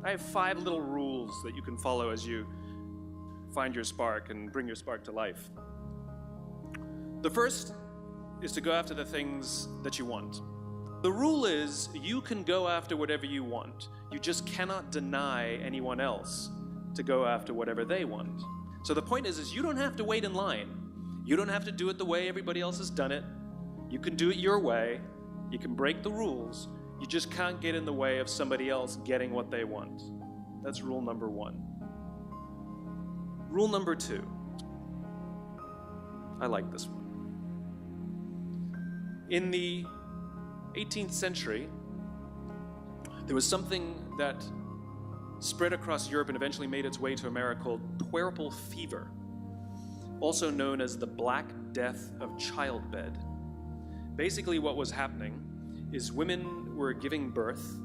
I have 5 little rules that you can follow as you find your spark and bring your spark to life. The first is to go after the things that you want. The rule is you can go after whatever you want. You just cannot deny anyone else to go after whatever they want. So the point is you don't have to wait in line. You don't have to do it the way everybody else has done it. You can do it your way. You can break the rules. You just can't get in the way of somebody else getting what they want. That's rule number 1. Rule number 2. I like this one. In the 18th century, there was something that spread across Europe and eventually made its way to America called puerperal fever, also known as the Black Death of childbed. Basically what was happening is women were giving birth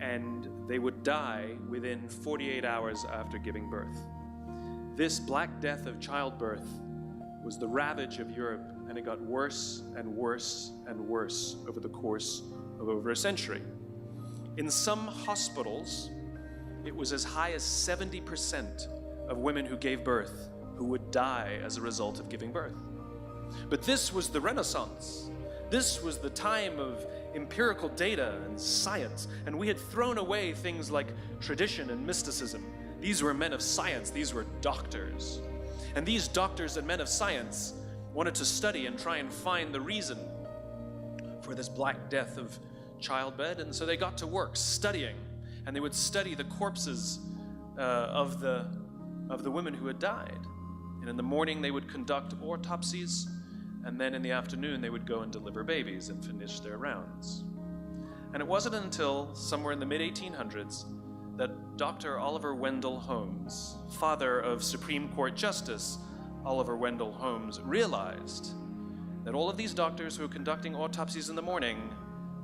and they would die within 48 hours after giving birth. This Black Death of childbirth was the ravage of Europe, and it got worse and worse and worse over the course of over a century. In some hospitals, it was as high as 70% of women who gave birth who would die as a result of giving birth. But this was the Renaissance. This was the time of empirical data and science, and we had thrown away things like tradition and mysticism. These were men of science, these were doctors. And these doctors and men of science wanted to study and try and find the reason for this Black Death of childbed, and so they got to work studying, and they would study the corpses of the women who had died. And in the morning they would conduct autopsies, and then in the afternoon they would go and deliver babies and finish their rounds. And it wasn't until somewhere in the mid-1800s that Dr. Oliver Wendell Holmes, father of Supreme Court Justice Oliver Wendell Holmes, realized that all of these doctors who were conducting autopsies in the morning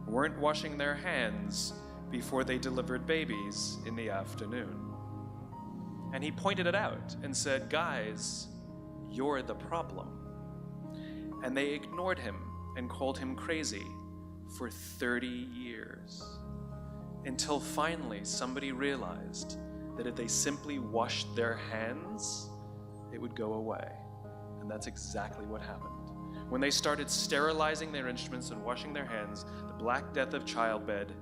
weren't washing their hands before they delivered babies in the afternoon. And he pointed it out and said, "Guys, you're the problem." And they ignored him and called him crazy for 30 years. Until finally somebody realized that if they simply washed their hands, it would go away. And that's exactly what happened. When they started sterilizing their instruments and washing their hands, the Black Death of childbed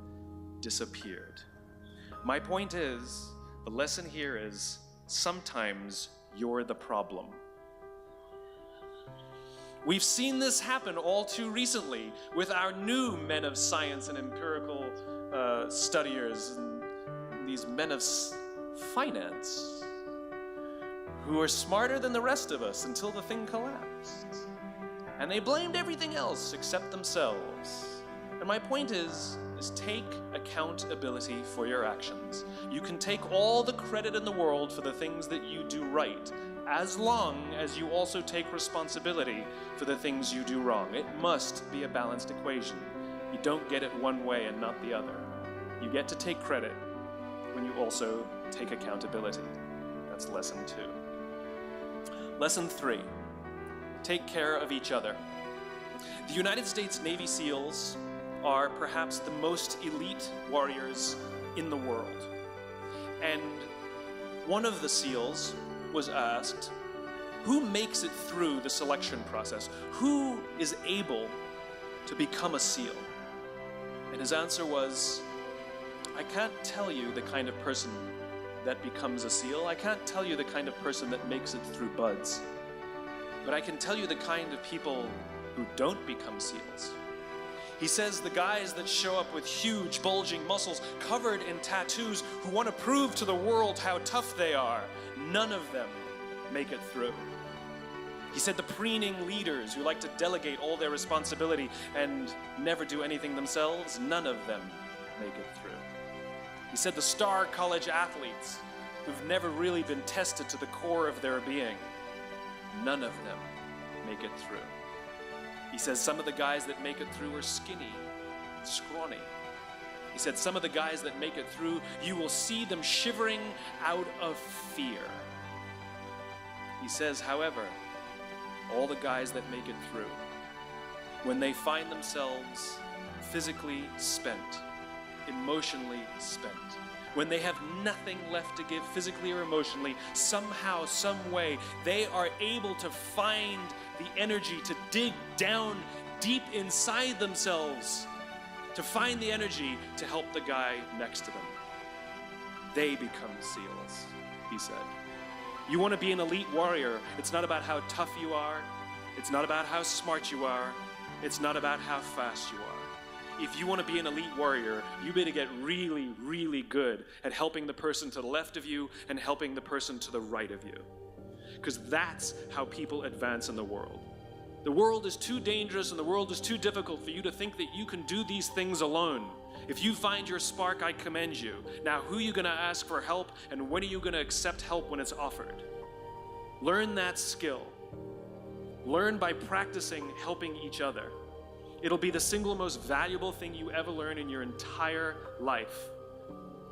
disappeared. My point is, the lesson here is, sometimes you're the problem. We've seen this happen all too recently with our new men of science and empirical studiers, and these men of finance who are smarter than the rest of us until the thing collapsed. And they blamed everything else except themselves. And my point is take accountability for your actions. You can take all the credit in the world for the things that you do right, as long as you also take responsibility for the things you do wrong. It must be a balanced equation. You don't get it one way and not the other. You get to take credit when you also take accountability. That's lesson 2. Lesson 3, take care of each other. The United States Navy SEALs are perhaps the most elite warriors in the world. And one of the SEALs was asked, who makes it through the selection process? Who is able to become a SEAL? And his answer was, I can't tell you the kind of person that becomes a SEAL. I can't tell you the kind of person that makes it through BUD/S. But I can tell you the kind of people who don't become SEALs. He says the guys that show up with huge, bulging muscles, covered in tattoos, who want to prove to the world how tough they are, none of them make it through. He said the preening leaders who like to delegate all their responsibility and never do anything themselves, none of them make it through. He said the star college athletes who've never really been tested to the core of their being, none of them make it through. He says some of the guys that make it through are skinny, scrawny. He said some of the guys that make it through, you will see them shivering out of fear. He says, however, all the guys that make it through, when they find themselves physically spent, emotionally spent. When they have nothing left to give physically or emotionally, somehow, some way, they are able to find the energy to dig down deep inside themselves, to find the energy to help the guy next to them. They become SEALs, he said. You want to be an elite warrior. It's not about how tough you are. It's not about how smart you are. It's not about how fast you are. If you want to be an elite warrior, you better get really, really good at helping the person to the left of you and helping the person to the right of you. Because that's how people advance in the world. The world is too dangerous and the world is too difficult for you to think that you can do these things alone. If you find your spark, I commend you. Now, who are you going to ask for help, and when are you going to accept help when it's offered? Learn that skill. Learn by practicing helping each other. It'll be the single most valuable thing you ever learn in your entire life.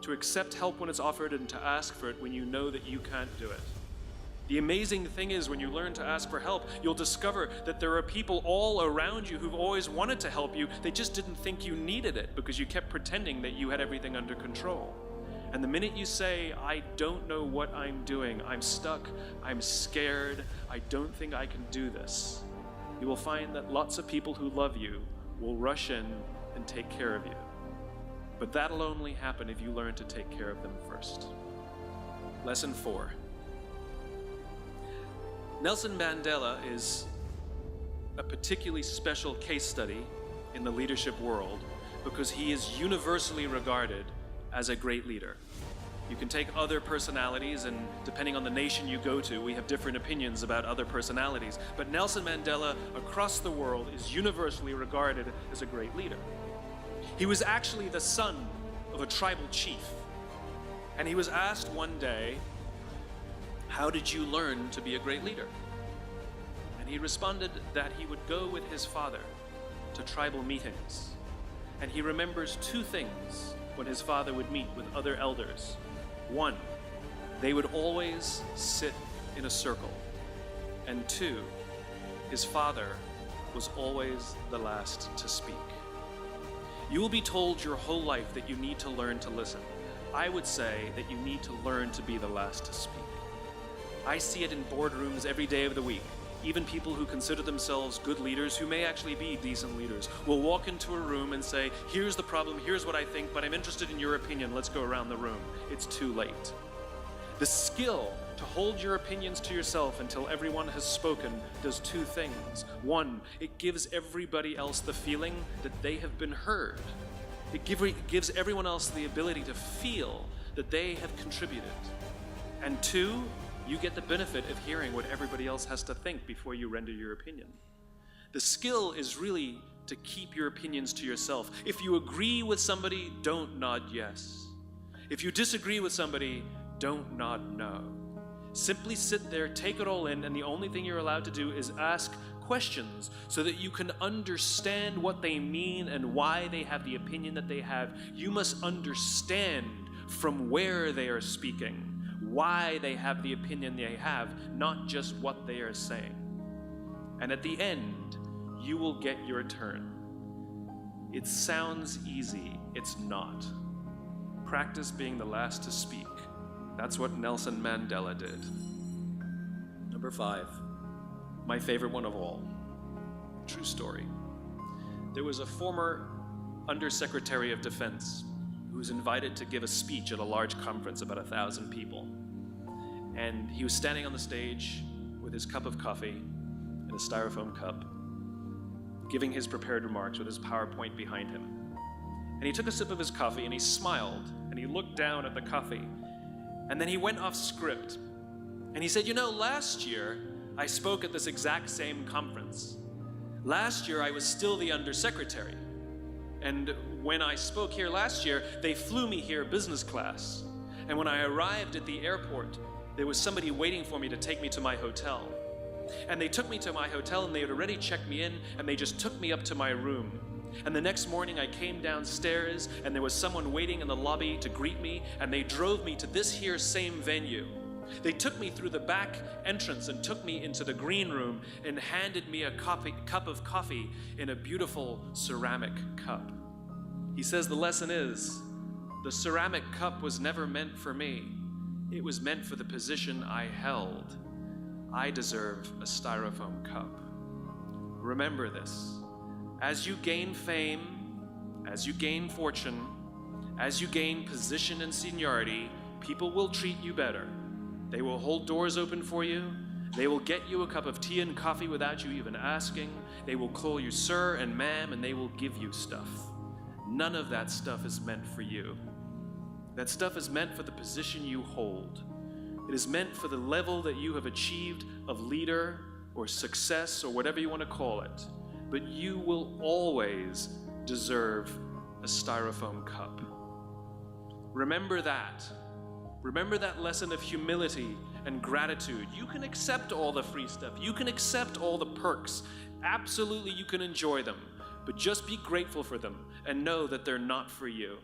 To accept help when it's offered and to ask for it when you know that you can't do it. The amazing thing is, when you learn to ask for help, you'll discover that there are people all around you who've always wanted to help you. They just didn't think you needed it because you kept pretending that you had everything under control. And the minute you say, I don't know what I'm doing, I'm stuck, I'm scared, I don't think I can do this, you will find that lots of people who love you will rush in and take care of you. But that'll only happen if you learn to take care of them first. Lesson 4. Nelson Mandela is a particularly special case study in the leadership world because he is universally regarded as a great leader. You can take other personalities, and depending on the nation you go to, we have different opinions about other personalities. But Nelson Mandela, across the world, is universally regarded as a great leader. He was actually the son of a tribal chief. And he was asked one day, how did you learn to be a great leader? And he responded that he would go with his father to tribal meetings. And he remembers two things when his father would meet with other elders. One, they would always sit in a circle. And two, his father was always the last to speak. You will be told your whole life that you need to learn to listen. I would say that you need to learn to be the last to speak. I see it in boardrooms every day of the week. Even people who consider themselves good leaders, who may actually be decent leaders, will walk into a room and say, here's the problem, here's what I think, but I'm interested in your opinion, let's go around the room. It's too late. The skill to hold your opinions to yourself until everyone has spoken does two things. One, it gives everybody else the feeling that they have been heard. It gives everyone else the ability to feel that they have contributed. And two, you get the benefit of hearing what everybody else has to think before you render your opinion. The skill is really to keep your opinions to yourself. If you agree with somebody, don't nod yes. If you disagree with somebody, don't nod no. Simply sit there, take it all in, and the only thing you're allowed to do is ask questions so that you can understand what they mean and why they have the opinion that they have. You must understand from where they are speaking, why they have the opinion they have, not just what they are saying. And at the end, you will get your turn. It sounds easy, it's not. Practice being the last to speak. That's what Nelson Mandela did. Number 5, my favorite one of all. True story. There was a former Undersecretary of Defense who was invited to give a speech at a large conference, about 1,000 people. And he was standing on the stage with his cup of coffee and a styrofoam cup, giving his prepared remarks with his PowerPoint behind him. And he took a sip of his coffee and he smiled and he looked down at the coffee. And then he went off script. And he said, last year I spoke at this exact same conference. Last year I was still the undersecretary. And when I spoke here last year, they flew me here business class. And when I arrived at the airport, there was somebody waiting for me to take me to my hotel. And they took me to my hotel and they had already checked me in and they just took me up to my room. And the next morning I came downstairs and there was someone waiting in the lobby to greet me, and they drove me to this here same venue. They took me through the back entrance and took me into the green room and handed me a cup of coffee in a beautiful ceramic cup. He says the lesson is, The ceramic cup was never meant for me. It was meant for the position I held. I deserve a styrofoam cup. Remember this. As you gain fame, as you gain fortune, as you gain position and seniority, people will treat you better. They will hold doors open for you. They will get you a cup of tea and coffee without you even asking. They will call you sir and ma'am, and they will give you stuff. None of that stuff is meant for you. That stuff is meant for the position you hold. It is meant for the level that you have achieved of leader or success or whatever you want to call it. But you will always deserve a styrofoam cup. Remember that. Remember that lesson of humility and gratitude. You can accept all the free stuff. You can accept all the perks. Absolutely, you can enjoy them. But just be grateful for them and know that they're not for you.